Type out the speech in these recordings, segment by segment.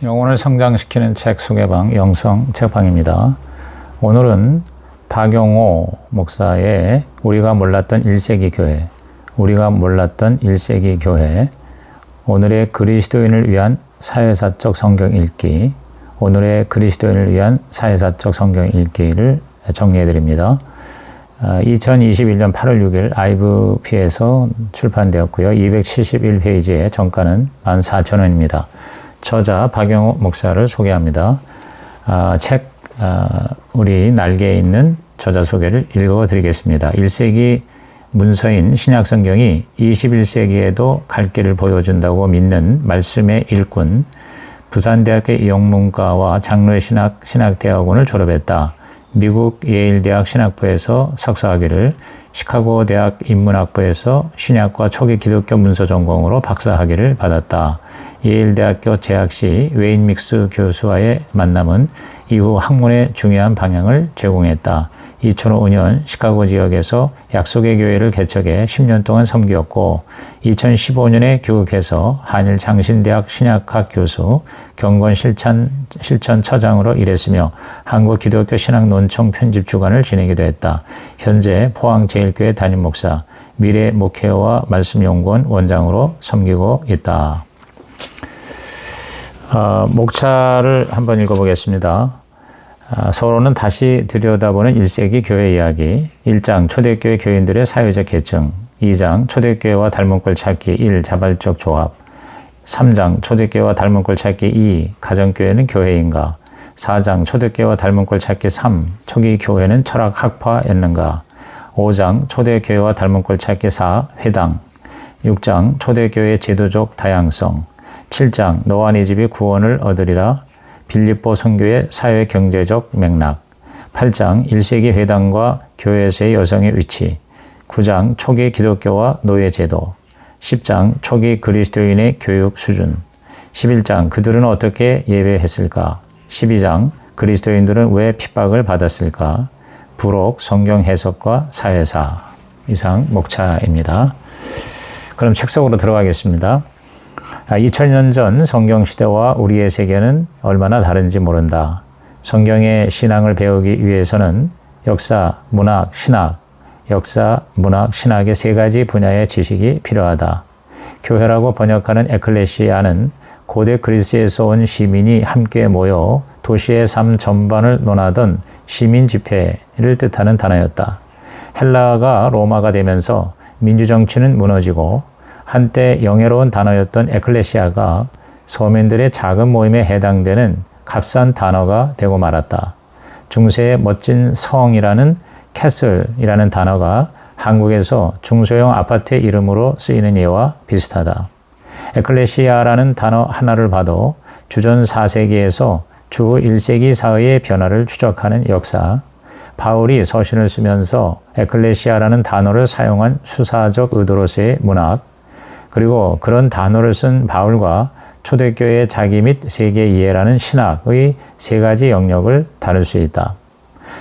영혼을 성장시키는 책 소개방 영성 책방입니다. 오늘은 박용호 목사의 우리가 몰랐던 1세기 교회, 오늘의 그리스도인을 위한 사회사적 성경 읽기, 를 정리해 드립니다. 2021년 8월 6일 IVP에서 출판되었고요. 271페이지에 정가는 14,000원입니다. 저자 박용호 목사를 소개합니다. 우리 날개에 있는 저자 소개를 읽어드리겠습니다. 1세기 문서인 신약성경이 21세기에도 갈 길을 보여준다고 믿는 말씀의 일꾼, 부산대학교 영문과와 장로의 신학대학원을 졸업했다. 미국 예일대학 신학부에서 석사학위를, 시카고대학 인문학부에서 신약과 초기 기독교 문서 전공으로 박사학위를 받았다. 예일대학교 재학 시 웨인 믹스 교수와의 만남은 이후 학문의 중요한 방향을 제공했다. 2005년 시카고 지역에서 약속의 교회를 개척해 10년 동안 섬기었고 2015년에 교육해서 한일 장신대학 신약학 교수, 경건 실천처장으로 일했으며 한국 기독교 신학 논청 편집 주관을 지내기도 했다. 현재 포항제일교회 담임 목사, 미래 목회와 말씀연구원 원장으로 섬기고 있다. 목차를 한번 읽어보겠습니다. 서론은 다시 들여다보는 1세기 교회 이야기. 1장 초대교회 교인들의 사회적 계층. 2장 초대교회와 닮은 꼴 찾기 1. 자발적 조합. 3장 초대교회와 닮은 꼴 찾기 2. 가정교회는 교회인가. 4장 초대교회와 닮은 꼴 찾기 3. 초기 교회는 철학 학파였는가. 5장 초대교회와 닮은 꼴 찾기 4. 회당. 6장 초대교회의 제도적 다양성. 7장 너와 네 집이 구원을 얻으리라. 빌립보 선교의 사회 경제적 맥락. 8장 1세기 회당과 교회에서의 여성의 위치. 9장 초기 기독교와 노예 제도. 10장 초기 그리스도인의 교육 수준. 11장 그들은 어떻게 예배했을까. 12장 그리스도인들은 왜 핍박을 받았을까. 부록 성경 해석과 사회사. 이상 목차입니다. 그럼 책 속으로 들어가겠습니다. 2000년 전 성경시대와 우리의 세계는 얼마나 다른지 모른다. 성경의 신앙을 배우기 위해서는 역사, 문학, 신학의 세 가지 분야의 지식이 필요하다. 교회라고 번역하는 에클레시아는 고대 그리스에서 온 시민이 함께 모여 도시의 삶 전반을 논하던 시민 집회를 뜻하는 단어였다. 헬라어가 로마가 되면서 민주정치는 무너지고 한때 영예로운 단어였던 에클레시아가 서민들의 작은 모임에 해당되는 값싼 단어가 되고 말았다. 중세의 멋진 성이라는 캐슬이라는 단어가 한국에서 중소형 아파트의 이름으로 쓰이는 예와 비슷하다. 에클레시아라는 단어 하나를 봐도 주전 4세기에서 주 1세기 사회의 변화를 추적하는 역사, 바울이 서신을 쓰면서 에클레시아라는 단어를 사용한 수사적 의도로서의 문학, 그리고 그런 단어를 쓴 바울과 초대교회의 자기 및 세계 이해라는 신학의 세 가지 영역을 다룰 수 있다.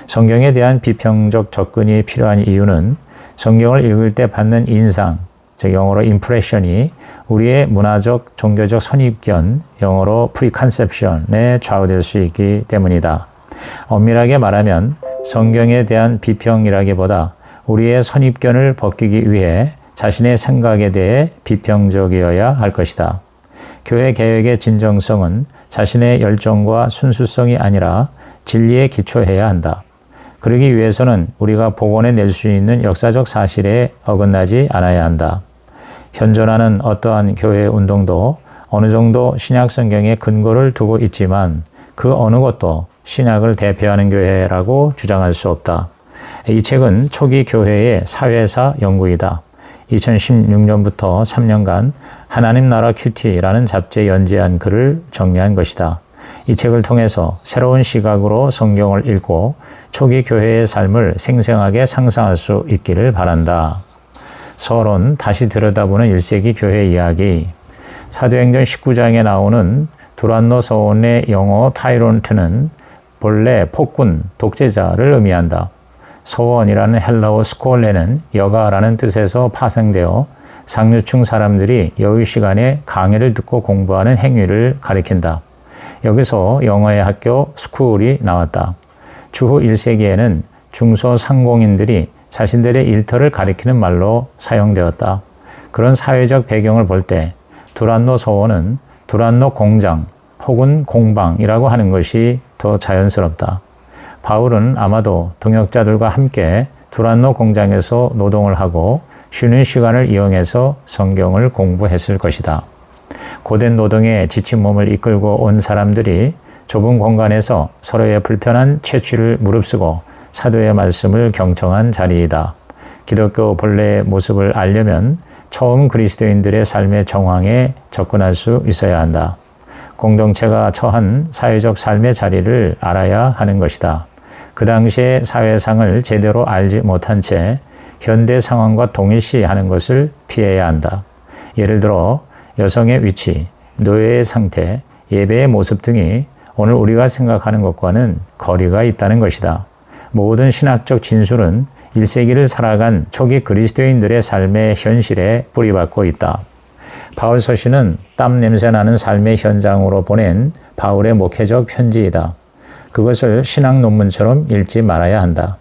성경에 대한 비평적 접근이 필요한 이유는 성경을 읽을 때 받는 인상, 즉 영어로 impression이 우리의 문화적, 종교적 선입견, 영어로 preconception에 좌우될 수 있기 때문이다. 엄밀하게 말하면 성경에 대한 비평이라기보다 우리의 선입견을 벗기기 위해 자신의 생각에 대해 비평적이어야 할 것이다. 교회 개혁의 진정성은 자신의 열정과 순수성이 아니라 진리에 기초해야 한다. 그러기 위해서는 우리가 복원해낼 수 있는 역사적 사실에 어긋나지 않아야 한다. 현존하는 어떠한 교회 운동도 어느 정도 신약 성경에 근거를 두고 있지만 그 어느 것도 신약을 대표하는 교회라고 주장할 수 없다. 이 책은 초기 교회의 사회사 연구이다. 2016년부터 3년간 하나님 나라 큐티라는 잡지에 연재한 글을 정리한 것이다. 이 책을 통해서 새로운 시각으로 성경을 읽고 초기 교회의 삶을 생생하게 상상할 수 있기를 바란다. 서론, 다시 들여다보는 1세기 교회 이야기. 사도행전 19장에 나오는 두란노 서원의 영어 타이론트는 본래 폭군, 독재자를 의미한다. 서원이라는 헬라어 스콜레는 여가라는 뜻에서 파생되어 상류층 사람들이 여유 시간에 강의를 듣고 공부하는 행위를 가리킨다. 여기서 영어의 학교 스쿨이 나왔다. 주후 1세기에는 중소상공인들이 자신들의 일터를 가리키는 말로 사용되었다. 그런 사회적 배경을 볼 때 두란노 서원은 두란노 공장 혹은 공방이라고 하는 것이 더 자연스럽다. 바울은 아마도 동역자들과 함께 두란노 공장에서 노동을 하고 쉬는 시간을 이용해서 성경을 공부했을 것이다. 고된 노동에 지친 몸을 이끌고 온 사람들이 좁은 공간에서 서로의 불편한 채취를 무릅쓰고 사도의 말씀을 경청한 자리이다. 기독교 본래의 모습을 알려면 처음 그리스도인들의 삶의 정황에 접근할 수 있어야 한다. 공동체가 처한 사회적 삶의 자리를 알아야 하는 것이다. 그 당시의 사회상을 제대로 알지 못한 채 현대 상황과 동일시하는 것을 피해야 한다. 예를 들어 여성의 위치, 노예의 상태, 예배의 모습 등이 오늘 우리가 생각하는 것과는 거리가 있다는 것이다. 모든 신학적 진술은 1세기를 살아간 초기 그리스도인들의 삶의 현실에 뿌리박고 있다. 바울 서신은 땀 냄새나는 삶의 현장으로 보낸 바울의 목회적 편지이다. 그것을 신학 논문처럼 읽지 말아야 한다.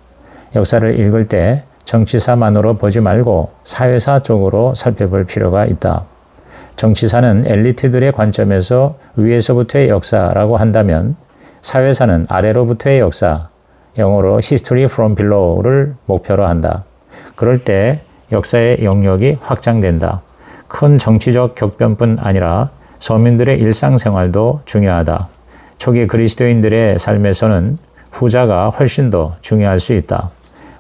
역사를 읽을 때 정치사만으로 보지 말고 사회사 쪽으로 살펴볼 필요가 있다. 정치사는 엘리트들의 관점에서 위에서부터의 역사라고 한다면 사회사는 아래로부터의 역사, 영어로 History from Below를 목표로 한다. 그럴 때 역사의 영역이 확장된다. 큰 정치적 격변뿐 아니라 서민들의 일상생활도 중요하다. 초기 그리스도인들의 삶에서는 후자가 훨씬 더 중요할 수 있다.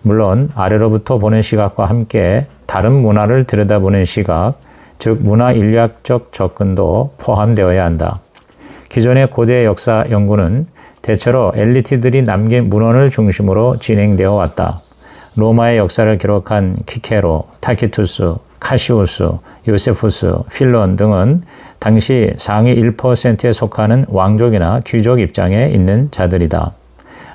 물론 아래로부터 보는 시각과 함께 다른 문화를 들여다보는 시각, 즉 문화인류학적 접근도 포함되어야 한다. 기존의 고대 역사 연구는 대체로 엘리트들이 남긴 문헌을 중심으로 진행되어 왔다. 로마의 역사를 기록한 키케로, 타키투스, 카시우스, 요세푸스, 필론 등은 당시 상위 1%에 속하는 왕족이나 귀족 입장에 있는 자들이다.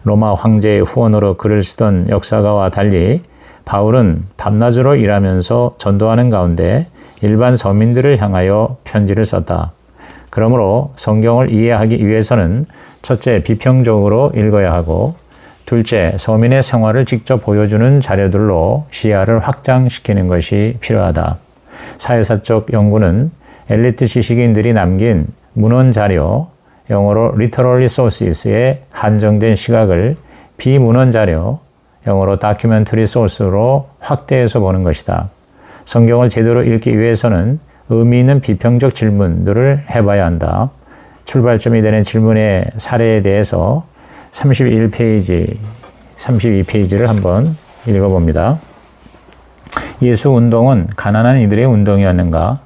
로마 황제의 후원으로 글을 쓰던 역사가와 달리 바울은 밤낮으로 일하면서 전도하는 가운데 일반 서민들을 향하여 편지를 썼다. 그러므로 성경을 이해하기 위해서는 첫째, 비평적으로 읽어야 하고 둘째, 서민의 생활을 직접 보여주는 자료들로 시야를 확장시키는 것이 필요하다. 사회사적 연구는 엘리트 지식인들이 남긴 문헌 자료, 영어로 literary sources의 한정된 시각을 비문헌 자료, 영어로 documentary source로 확대해서 보는 것이다. 성경을 제대로 읽기 위해서는 의미 있는 비평적 질문들을 해봐야 한다. 출발점이 되는 질문의 사례에 대해서 31페이지, 32페이지를 한번 읽어봅니다. 예수 운동은 가난한 이들의 운동이었는가?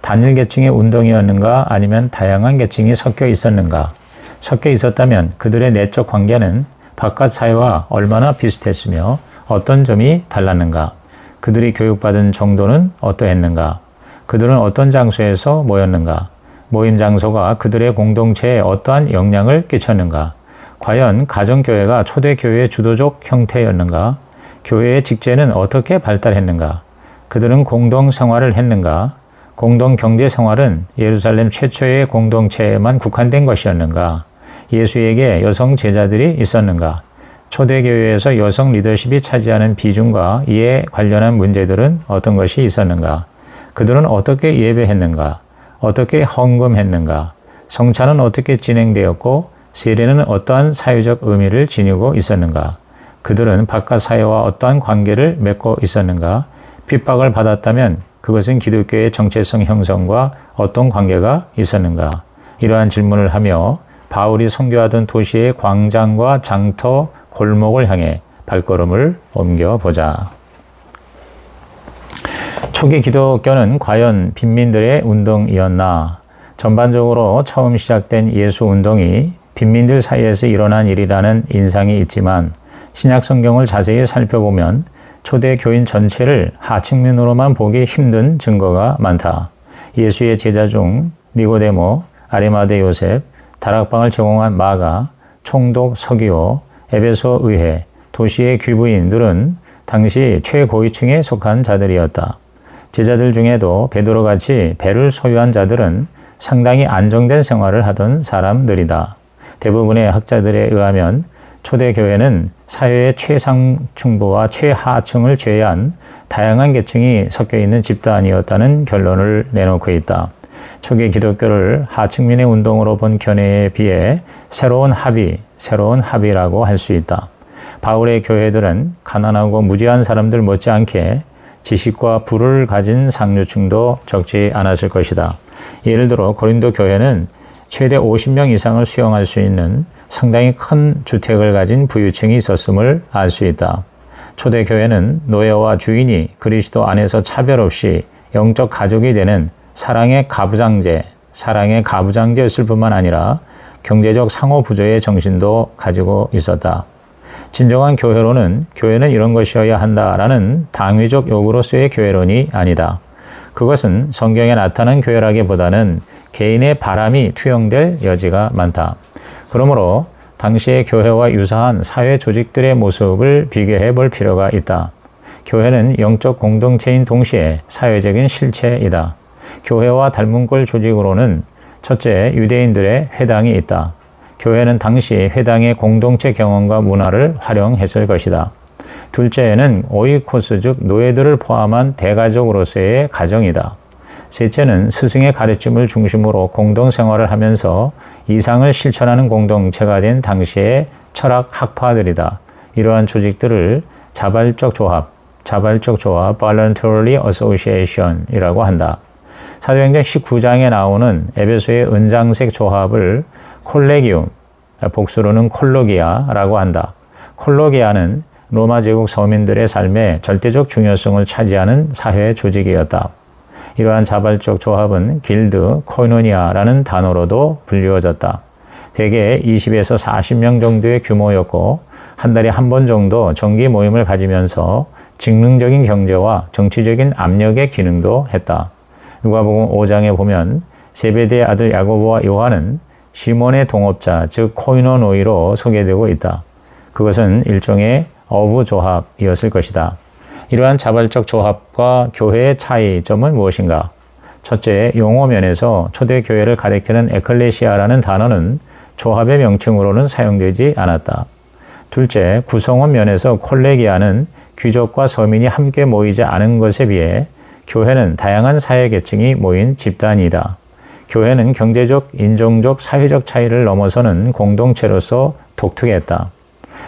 단일 계층의 운동이었는가? 아니면 다양한 계층이 섞여 있었는가? 섞여 있었다면 그들의 내적 관계는 바깥 사회와 얼마나 비슷했으며 어떤 점이 달랐는가? 그들이 교육받은 정도는 어떠했는가? 그들은 어떤 장소에서 모였는가? 모임 장소가 그들의 공동체에 어떠한 영향을 끼쳤는가? 과연 가정교회가 초대교회의 주도적 형태였는가? 교회의 직제는 어떻게 발달했는가? 그들은 공동생활을 했는가? 공동경제생활은 예루살렘 최초의 공동체에만 국한된 것이었는가? 예수에게 여성 제자들이 있었는가? 초대교회에서 여성 리더십이 차지하는 비중과 이에 관련한 문제들은 어떤 것이 있었는가? 그들은 어떻게 예배했는가? 어떻게 헌금했는가? 성찬은 어떻게 진행되었고 세례는 어떠한 사회적 의미를 지니고 있었는가? 그들은 바깥 사회와 어떠한 관계를 맺고 있었는가? 핍박을 받았다면 그것은 기독교의 정체성 형성과 어떤 관계가 있었는가? 이러한 질문을 하며 바울이 선교하던 도시의 광장과 장터, 골목을 향해 발걸음을 옮겨보자. 초기 기독교는 과연 빈민들의 운동이었나? 전반적으로 처음 시작된 예수 운동이 빈민들 사이에서 일어난 일이라는 인상이 있지만 신약 성경을 자세히 살펴보면 초대 교인 전체를 하층면으로만 보기 힘든 증거가 많다. 예수의 제자 중 니고데모, 아리마대 요셉, 다락방을 제공한 마가, 총독 서기오, 에베소 의회, 도시의 귀부인들은 당시 최고위층에 속한 자들이었다. 제자들 중에도 베드로같이 배를 소유한 자들은 상당히 안정된 생활을 하던 사람들이다. 대부분의 학자들에 의하면 초대교회는 사회의 최상층부와 최하층을 제외한 다양한 계층이 섞여 있는 집단이었다는 결론을 내놓고 있다. 초기 기독교를 하층민의 운동으로 본 견해에 비해 새로운 합의라고 할 수 있다. 바울의 교회들은 가난하고 무지한 사람들 못지않게 지식과 부를 가진 상류층도 적지 않았을 것이다. 예를 들어 고린도 교회는 최대 50명 이상을 수용할 수 있는 상당히 큰 주택을 가진 부유층이 있었음을 알 수 있다. 초대교회는 노예와 주인이 그리스도 안에서 차별 없이 영적 가족이 되는 사랑의 가부장제였을 뿐만 아니라 경제적 상호부조의 정신도 가지고 있었다. 진정한 교회로는 교회는 이런 것이어야 한다라는 당위적 요구로서의 교회론이 아니다. 그것은 성경에 나타난 교회라기보다는 개인의 바람이 투영될 여지가 많다. 그러므로 당시의 교회와 유사한 사회 조직들의 모습을 비교해 볼 필요가 있다. 교회는 영적 공동체인 동시에 사회적인 실체이다. 교회와 닮은 꼴 조직으로는 첫째, 유대인들의 회당이 있다. 교회는 당시 회당의 공동체 경험과 문화를 활용했을 것이다. 둘째는 오이코스 즉 노예들을 포함한 대가족으로서의 가정이다. 셋째는 스승의 가르침을 중심으로 공동생활을 하면서 이상을 실천하는 공동체가 된 당시의 철학 학파들이다. 이러한 조직들을 자발적 조합, voluntary association이라고 한다. 사도행전 19장에 나오는 에베소의 은장색 조합을 콜레기움, 복수로는 콜로기아라고 한다. 콜로기아는 로마 제국 서민들의 삶에 절대적 중요성을 차지하는 사회 조직이었다. 이러한 자발적 조합은 길드, 코이노니아라는 단어로도 불리워졌다. 대개 20에서 40명 정도의 규모였고 한 달에 한 번 정도 정기 모임을 가지면서 직능적인 경제와 정치적인 압력의 기능도 했다. 누가복음 5장에 보면 세베대의 아들 야고보와 요한은 시몬의 동업자 즉 코이노노이로 소개되고 있다. 그것은 일종의 어부조합이었을 것이다. 이러한 자발적 조합과 교회의 차이점은 무엇인가? 첫째, 용어 면에서 초대교회를 가리키는 에클레시아라는 단어는 조합의 명칭으로는 사용되지 않았다. 둘째, 구성원 면에서 콜레기아는 귀족과 서민이 함께 모이지 않은 것에 비해 교회는 다양한 사회계층이 모인 집단이다. 교회는 경제적, 인종적, 사회적 차이를 넘어서는 공동체로서 독특했다.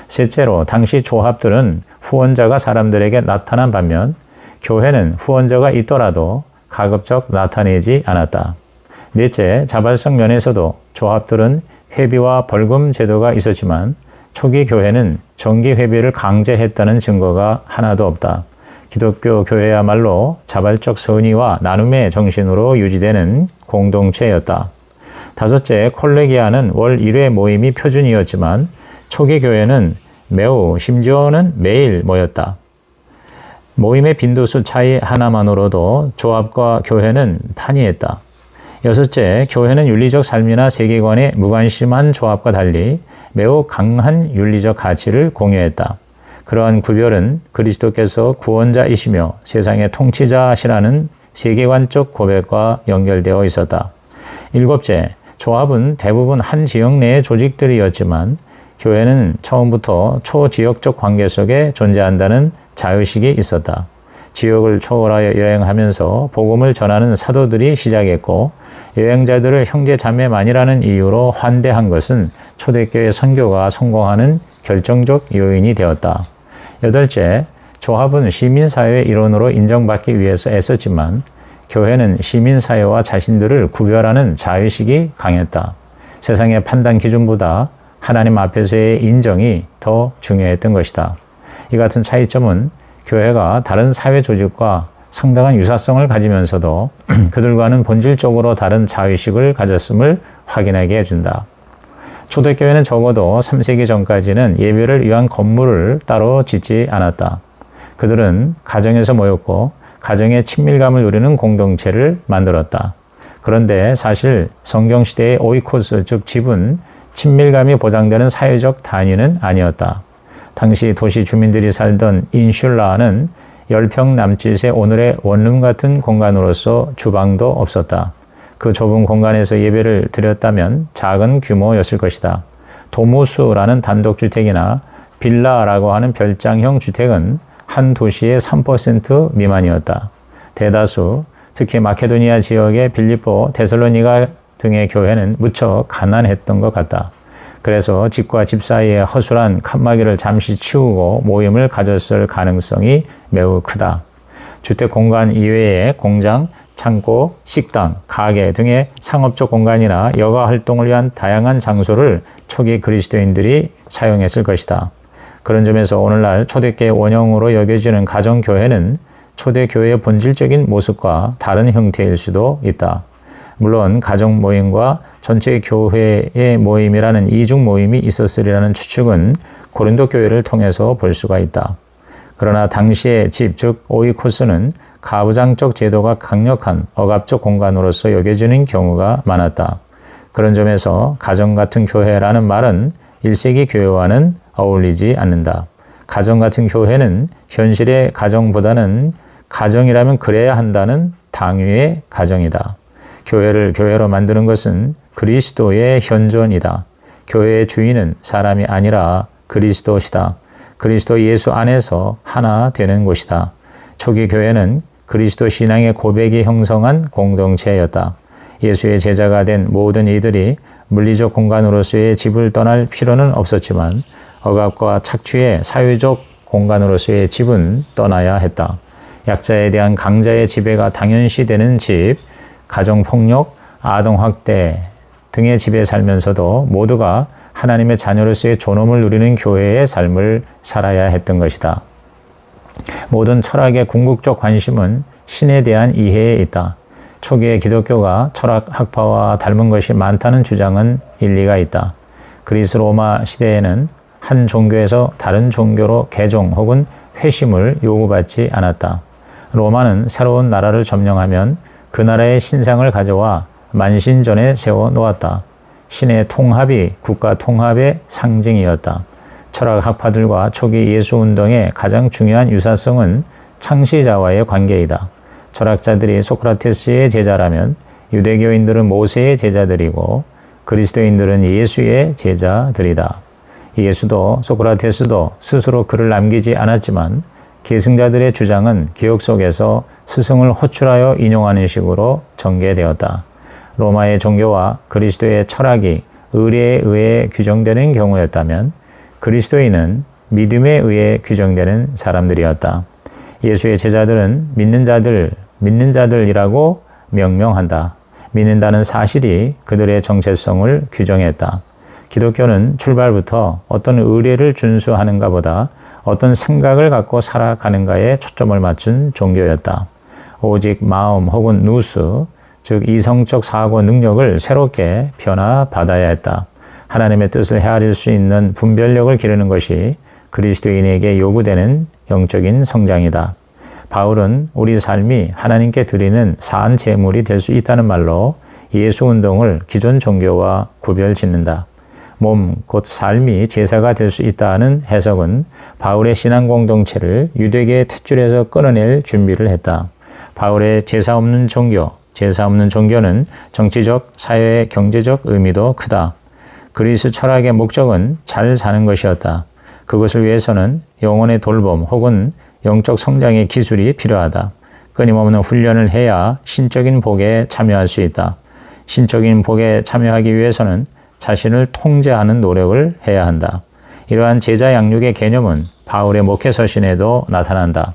셋째로 당시 조합들은 후원자가 사람들에게 나타난 반면 교회는 후원자가 있더라도 가급적 나타내지 않았다. 넷째, 자발성 면에서도 조합들은 회비와 벌금 제도가 있었지만 초기 교회는 정기 회비를 강제했다는 증거가 하나도 없다. 기독교 교회야말로 자발적 선의와 나눔의 정신으로 유지되는 공동체였다. 다섯째, 콜레기아는 월 1회 모임이 표준이었지만 초기 교회는 심지어는 매일 모였다. 모임의 빈도수 차이 하나만으로도 조합과 교회는 판이했다. 여섯째, 교회는 윤리적 삶이나 세계관에 무관심한 조합과 달리 매우 강한 윤리적 가치를 공유했다. 그러한 구별은 그리스도께서 구원자이시며 세상의 통치자시라는 세계관적 고백과 연결되어 있었다. 일곱째, 조합은 대부분 한 지역 내의 조직들이었지만 교회는 처음부터 초지역적 관계 속에 존재한다는 자의식이 있었다. 지역을 초월하여 여행하면서 복음을 전하는 사도들이 시작했고 여행자들을 형제 자매만이라는 이유로 환대한 것은 초대교회 선교가 성공하는 결정적 요인이 되었다. 여덟째, 조합은 시민사회의 일원으로 인정받기 위해서 애썼지만 교회는 시민사회와 자신들을 구별하는 자의식이 강했다. 세상의 판단 기준보다 하나님 앞에서의 인정이 더 중요했던 것이다. 이 같은 차이점은 교회가 다른 사회 조직과 상당한 유사성을 가지면서도 그들과는 본질적으로 다른 자의식을 가졌음을 확인하게 해준다. 초대교회는 적어도 3세기 전까지는 예배를 위한 건물을 따로 짓지 않았다. 그들은 가정에서 모였고 가정의 친밀감을 누리는 공동체를 만들었다. 그런데 사실 성경시대의 오이코스 즉 집은 친밀감이 보장되는 사회적 단위는 아니었다. 당시 도시 주민들이 살던 인슐라는 10평 남짓의 오늘의 원룸 같은 공간으로서 주방도 없었다. 그 좁은 공간에서 예배를 드렸다면 작은 규모였을 것이다. 도무수라는 단독주택이나 빌라라고 하는 별장형 주택은 한 도시의 3% 미만이었다. 대다수, 특히 마케도니아 지역의 빌립보, 데살로니가 등의 교회는 무척 가난했던 것 같다. 그래서 집과 집 사이의 허술한 칸막이를 잠시 치우고 모임을 가졌을 가능성이 매우 크다. 주택 공간 이외에 공장, 창고, 식당, 가게 등의 상업적 공간이나 여가 활동을 위한 다양한 장소를 초기 그리스도인들이 사용했을 것이다. 그런 점에서 오늘날 초대교회 원형으로 여겨지는 가정교회는 초대교회의 본질적인 모습과 다른 형태일 수도 있다. 물론 가정 모임과 전체 교회의 모임이라는 이중 모임이 있었으리라는 추측은 고린도 교회를 통해서 볼 수가 있다. 그러나 당시의 집, 즉 오이코스는 가부장적 제도가 강력한 억압적 공간으로서 여겨지는 경우가 많았다. 그런 점에서 가정 같은 교회라는 말은 1세기 교회와는 어울리지 않는다. 가정 같은 교회는 현실의 가정보다는 가정이라면 그래야 한다는 당위의 가정이다. 교회를 교회로 만드는 것은 그리스도의 현존이다. 교회의 주인은 사람이 아니라 그리스도시다. 그리스도 예수 안에서 하나 되는 곳이다. 초기 교회는 그리스도 신앙의 고백이 형성한 공동체였다. 예수의 제자가 된 모든 이들이 물리적 공간으로서의 집을 떠날 필요는 없었지만 억압과 착취의 사회적 공간으로서의 집은 떠나야 했다. 약자에 대한 강자의 지배가 당연시되는 집, 가정폭력, 아동학대 등의 집에 살면서도 모두가 하나님의 자녀로서의 존엄을 누리는 교회의 삶을 살아야 했던 것이다. 모든 철학의 궁극적 관심은 신에 대한 이해에 있다. 초기의 기독교가 철학 학파와 닮은 것이 많다는 주장은 일리가 있다. 그리스 로마 시대에는 한 종교에서 다른 종교로 개종 혹은 회심을 요구받지 않았다. 로마는 새로운 나라를 점령하면 그 나라의 신상을 가져와 만신전에 세워 놓았다. 신의 통합이 국가 통합의 상징이었다. 철학 학파들과 초기 예수 운동의 가장 중요한 유사성은 창시자와의 관계이다. 철학자들이 소크라테스의 제자라면 유대교인들은 모세의 제자들이고 그리스도인들은 예수의 제자들이다. 예수도 소크라테스도 스스로 글을 남기지 않았지만 계승자들의 주장은 기억 속에서 스승을 호출하여 인용하는 식으로 전개되었다. 로마의 종교와 그리스도의 철학이 의례에 의해 규정되는 경우였다면 그리스도인은 믿음에 의해 규정되는 사람들이었다. 예수의 제자들은 믿는 자들이라고 명명한다. 믿는다는 사실이 그들의 정체성을 규정했다. 기독교는 출발부터 어떤 의례를 준수하는가 보다 어떤 생각을 갖고 살아가는가에 초점을 맞춘 종교였다. 오직 마음 혹은 누스, 즉 이성적 사고 능력을 새롭게 변화받아야 했다. 하나님의 뜻을 헤아릴 수 있는 분별력을 기르는 것이 그리스도인에게 요구되는 영적인 성장이다. 바울은 우리 삶이 하나님께 드리는 사한 제물이 될 수 있다는 말로 예수 운동을 기존 종교와 구별짓는다. 몸, 곧 삶이 제사가 될 수 있다는 해석은 바울의 신앙 공동체를 유대계의 탯줄에서 끊어낼 준비를 했다. 바울의 제사 없는 종교는 정치적, 사회, 경제적 의미도 크다. 그리스 철학의 목적은 잘 사는 것이었다. 그것을 위해서는 영혼의 돌봄 혹은 영적 성장의 기술이 필요하다. 끊임없는 훈련을 해야 신적인 복에 참여할 수 있다. 신적인 복에 참여하기 위해서는 자신을 통제하는 노력을 해야 한다. 이러한 제자 양육의 개념은 바울의 목회 서신에도 나타난다.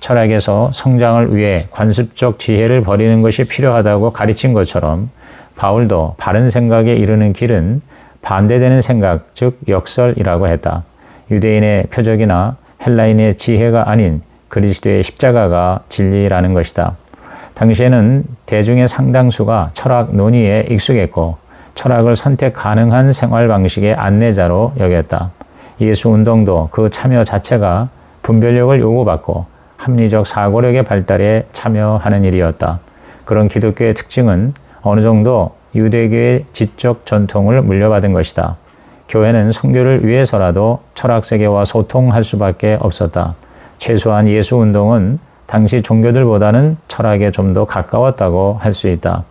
철학에서 성장을 위해 관습적 지혜를 버리는 것이 필요하다고 가르친 것처럼 바울도 바른 생각에 이르는 길은 반대되는 생각, 즉 역설이라고 했다. 유대인의 표적이나 헬라인의 지혜가 아닌 그리스도의 십자가가 진리라는 것이다. 당시에는 대중의 상당수가 철학 논의에 익숙했고 철학을 선택 가능한 생활 방식의 안내자로 여겼다. 예수 운동도 그 참여 자체가 분별력을 요구받고 합리적 사고력의 발달에 참여하는 일이었다. 그런 기독교의 특징은 어느 정도 유대교의 지적 전통을 물려받은 것이다. 교회는 선교를 위해서라도 철학 세계와 소통할 수밖에 없었다. 최소한 예수 운동은 당시 종교들보다는 철학에 좀 더 가까웠다고 할 수 있다.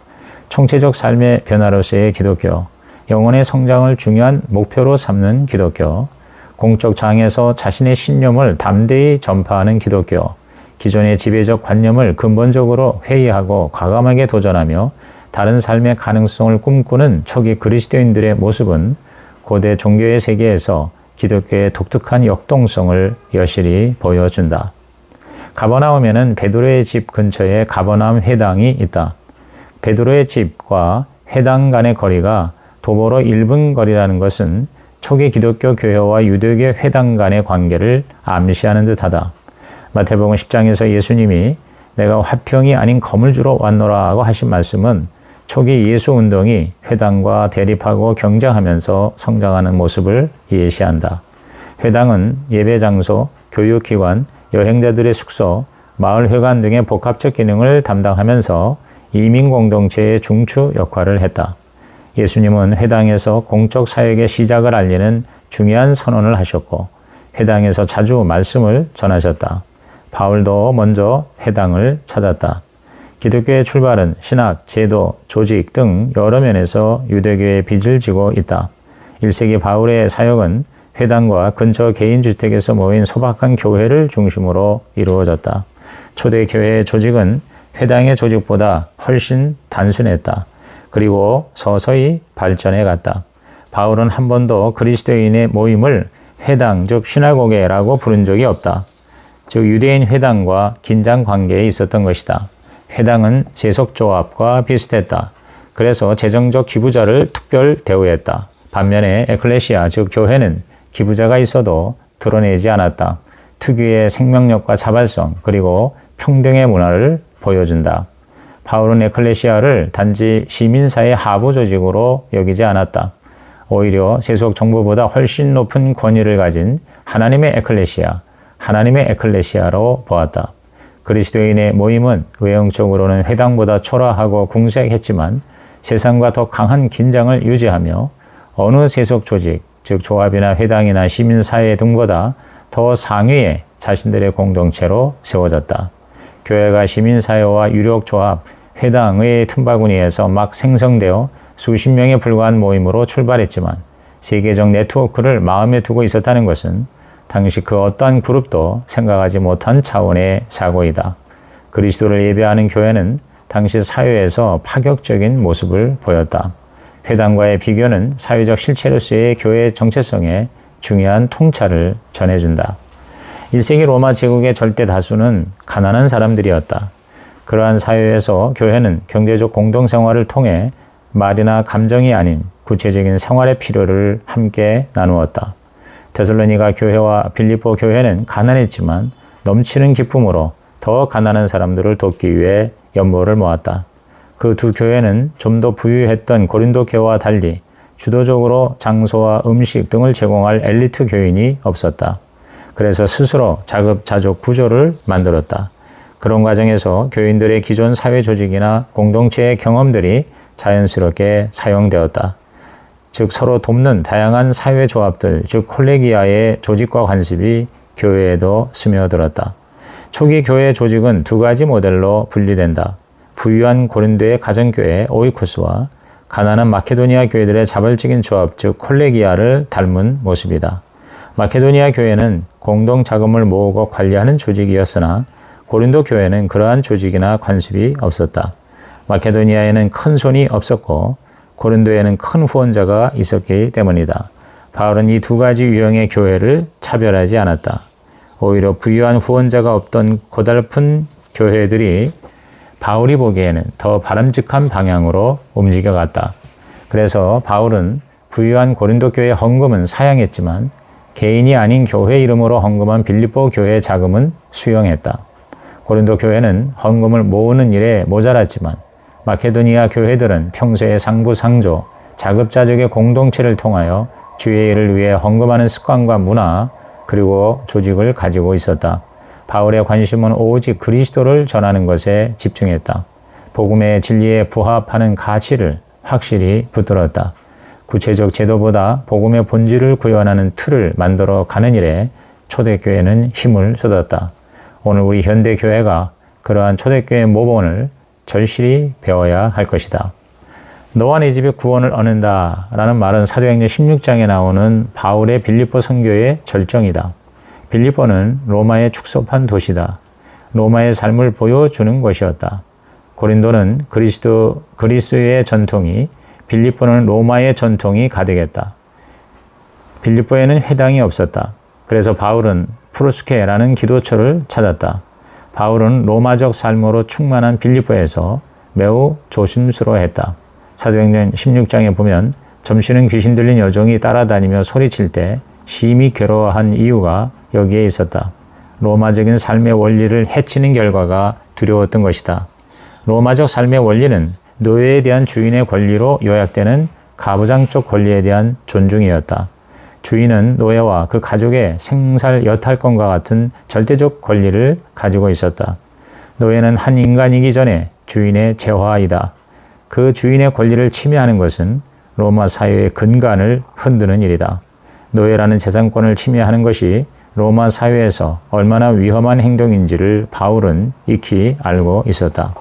총체적 삶의 변화로서의 기독교, 영혼의 성장을 중요한 목표로 삼는 기독교, 공적 장에서 자신의 신념을 담대히 전파하는 기독교, 기존의 지배적 관념을 근본적으로 회의하고 과감하게 도전하며 다른 삶의 가능성을 꿈꾸는 초기 그리스도인들의 모습은 고대 종교의 세계에서 기독교의 독특한 역동성을 여실히 보여준다. 가버나움에는 베드로의 집 근처에 가버나움 회당이 있다. 베드로의 집과 회당 간의 거리가 도보로 1분 거리라는 것은 초기 기독교 교회와 유대교 회당 간의 관계를 암시하는 듯하다. 마태복음 10장에서 예수님이 내가 화평이 아닌 검을 주러 왔노라 하고 하신 말씀은 초기 예수 운동이 회당과 대립하고 경쟁하면서 성장하는 모습을 예시한다. 회당은 예배 장소, 교육기관, 여행자들의 숙소, 마을회관 등의 복합적 기능을 담당하면서 이민 공동체의 중추 역할을 했다. 예수님은 회당에서 공적 사역의 시작을 알리는 중요한 선언을 하셨고 회당에서 자주 말씀을 전하셨다. 바울도 먼저 회당을 찾았다. 기독교의 출발은 신학, 제도, 조직 등 여러 면에서 유대교의 빚을 지고 있다. 1세기 바울의 사역은 회당과 근처 개인주택에서 모인 소박한 교회를 중심으로 이루어졌다. 초대 교회의 조직은 회당의 조직보다 훨씬 단순했다. 그리고 서서히 발전해 갔다. 바울은 한 번도 그리스도인의 모임을 회당, 즉 시나고게라고 부른 적이 없다. 즉 유대인 회당과 긴장 관계에 있었던 것이다. 회당은 세속조합과 비슷했다. 그래서 재정적 기부자를 특별 대우했다. 반면에 에클레시아, 즉 교회는 기부자가 있어도 드러내지 않았다. 특유의 생명력과 자발성 그리고 평등의 문화를 보여준다. 바울은 에클레시아를 단지 시민사회 하부 조직으로 여기지 않았다. 오히려 세속 정부보다 훨씬 높은 권위를 가진 하나님의 에클레시아로 보았다. 그리스도인의 모임은 외형적으로는 회당보다 초라하고 궁색했지만 세상과 더 강한 긴장을 유지하며 어느 세속 조직, 즉 조합이나 회당이나 시민사회 등보다 더 상위에 자신들의 공동체로 세워졌다. 교회가 시민사회와 유력조합, 회당의 틈바구니에서 막 생성되어 수십 명에 불과한 모임으로 출발했지만 세계적 네트워크를 마음에 두고 있었다는 것은 당시 그 어떠한 그룹도 생각하지 못한 차원의 사고이다. 그리스도를 예배하는 교회는 당시 사회에서 파격적인 모습을 보였다. 회당과의 비교는 사회적 실체로서의 교회의 정체성에 중요한 통찰을 전해준다. 1세기 로마 제국의 절대 다수는 가난한 사람들이었다. 그러한 사회에서 교회는 경제적 공동생활을 통해 말이나 감정이 아닌 구체적인 생활의 필요를 함께 나누었다. 데살로니가 교회와 빌립보 교회는 가난했지만 넘치는 기쁨으로 더 가난한 사람들을 돕기 위해 연보를 모았다. 그 두 교회는 좀 더 부유했던 고린도 교회와 달리 주도적으로 장소와 음식 등을 제공할 엘리트 교인이 없었다. 그래서 스스로 자급자족 구조를 만들었다. 그런 과정에서 교인들의 기존 사회 조직이나 공동체의 경험들이 자연스럽게 사용되었다. 즉 서로 돕는 다양한 사회 조합들, 즉 콜레기아의 조직과 관습이 교회에도 스며들었다. 초기 교회 조직은 두 가지 모델로 분리된다. 부유한 고린도의 가정교회 오이쿠스와 가난한 마케도니아 교회들의 자발적인 조합, 즉 콜레기아를 닮은 모습이다. 마케도니아 교회는 공동 자금을 모으고 관리하는 조직이었으나 고린도 교회는 그러한 조직이나 관습이 없었다. 마케도니아에는 큰 손이 없었고 고린도에는 큰 후원자가 있었기 때문이다. 바울은 이 두 가지 유형의 교회를 차별하지 않았다. 오히려 부유한 후원자가 없던 고달픈 교회들이 바울이 보기에는 더 바람직한 방향으로 움직여갔다. 그래서 바울은 부유한 고린도 교회 헌금은 사양했지만 개인이 아닌 교회 이름으로 헌금한 빌립보 교회의 자금은 수용했다. 고린도 교회는 헌금을 모으는 일에 모자랐지만 마케도니아 교회들은 평소에 상부상조, 자급자족의 공동체를 통하여 주의 일을 위해 헌금하는 습관과 문화, 그리고 조직을 가지고 있었다. 바울의 관심은 오직 그리스도를 전하는 것에 집중했다. 복음의 진리에 부합하는 가치를 확실히 붙들었다. 구체적 제도보다 복음의 본질을 구현하는 틀을 만들어 가는 일에 초대교회는 힘을 쏟았다. 오늘 우리 현대교회가 그러한 초대교회 모본을 절실히 배워야 할 것이다. 너와 네 집이 구원을 얻는다 라는 말은 사도행전 16장에 나오는 바울의 빌립보 선교의 절정이다. 빌립보는 로마의 축소판 도시다. 로마의 삶을 보여주는 것이었다. 고린도는 그리스의 전통이, 빌립보는 로마의 전통이 가득했다. 빌립보에는 회당이 없었다. 그래서 바울은 프로스케라는 기도처를 찾았다. 바울은 로마적 삶으로 충만한 빌립보에서 매우 조심스러워했다. 사도행전 16장에 보면 점시는 귀신 들린 여종이 따라다니며 소리칠 때 심히 괴로워한 이유가 여기에 있었다. 로마적인 삶의 원리를 해치는 결과가 두려웠던 것이다. 로마적 삶의 원리는 노예에 대한 주인의 권리로 요약되는 가부장적 권리에 대한 존중이었다. 주인은 노예와 그 가족의 생살 여탈권과 같은 절대적 권리를 가지고 있었다. 노예는 한 인간이기 전에 주인의 재화이다. 그 주인의 권리를 침해하는 것은 로마 사회의 근간을 흔드는 일이다. 노예라는 재산권을 침해하는 것이 로마 사회에서 얼마나 위험한 행동인지를 바울은 익히 알고 있었다.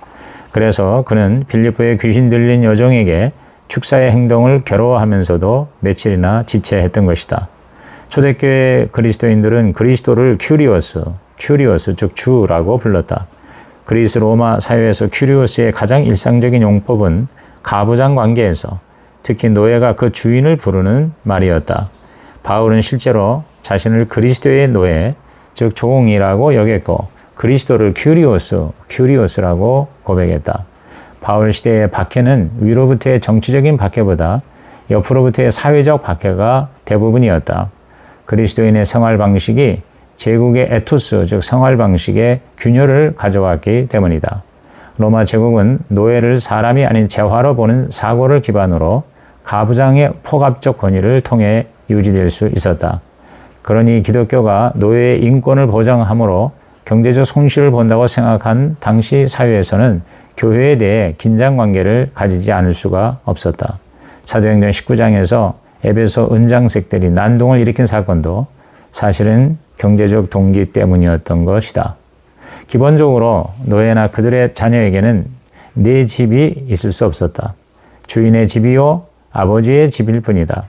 그래서 그는 빌립보의 귀신 들린 여종에게 축사의 행동을 괴로워하면서도 며칠이나 지체했던 것이다. 초대교회 그리스도인들은 그리스도를 큐리오스 즉 주라고 불렀다. 그리스 로마 사회에서 큐리오스의 가장 일상적인 용법은 가부장 관계에서 특히 노예가 그 주인을 부르는 말이었다. 바울은 실제로 자신을 그리스도의 노예, 즉 종이라고 여겼고 그리스도를 큐리오스라고 고백했다. 바울 시대의 박해는 위로부터의 정치적인 박해보다 옆으로부터의 사회적 박해가 대부분이었다. 그리스도인의 생활 방식이 제국의 에토스, 즉 생활 방식의 균열을 가져왔기 때문이다. 로마 제국은 노예를 사람이 아닌 재화로 보는 사고를 기반으로 가부장의 폭압적 권위를 통해 유지될 수 있었다. 그러니 기독교가 노예의 인권을 보장함으로 경제적 손실을 본다고 생각한 당시 사회에서는 교회에 대해 긴장관계를 가지지 않을 수가 없었다. 사도행전 19장에서 에베소 은장색들이 난동을 일으킨 사건도 사실은 경제적 동기 때문이었던 것이다. 기본적으로 노예나 그들의 자녀에게는 네 집이 있을 수 없었다. 주인의 집이요 아버지의 집일 뿐이다.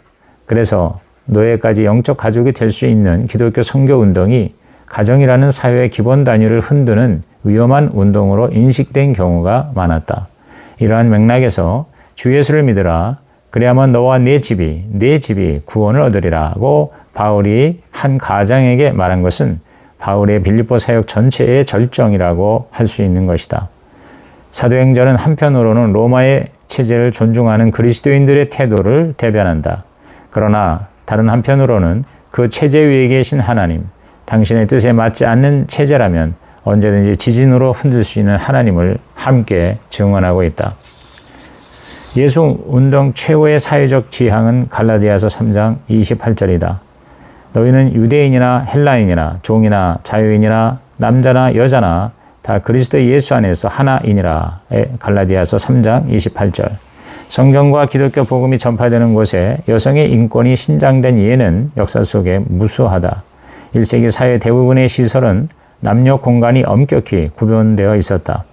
그래서 노예까지 영적 가족이 될 수 있는 기독교 선교 운동이 가정이라는 사회의 기본 단위를 흔드는 위험한 운동으로 인식된 경우가 많았다. 이러한 맥락에서 주 예수를 믿으라. 그래야만 너와 네 집이 구원을 얻으리라고 바울이 한 가장에게 말한 것은 바울의 빌립보 사역 전체의 절정이라고 할 수 있는 것이다. 사도행전은 한편으로는 로마의 체제를 존중하는 그리스도인들의 태도를 대변한다. 그러나 다른 한편으로는 그 체제 위에 계신 하나님, 당신의 뜻에 맞지 않는 체제라면 언제든지 지진으로 흔들 수 있는 하나님을 함께 증언하고 있다. 예수 운동 최고의 사회적 지향은 갈라디아서 3장 28절이다. 너희는 유대인이나 헬라인이나 종이나 자유인이나 남자나 여자나 다 그리스도 예수 안에서 하나이니라. 갈라디아서 3장 28절. 성경과 기독교 복음이 전파되는 곳에 여성의 인권이 신장된 예는 역사 속에 무수하다. 1세기 사회 대부분의 시설은 남녀 공간이 엄격히 구분되어 있었다.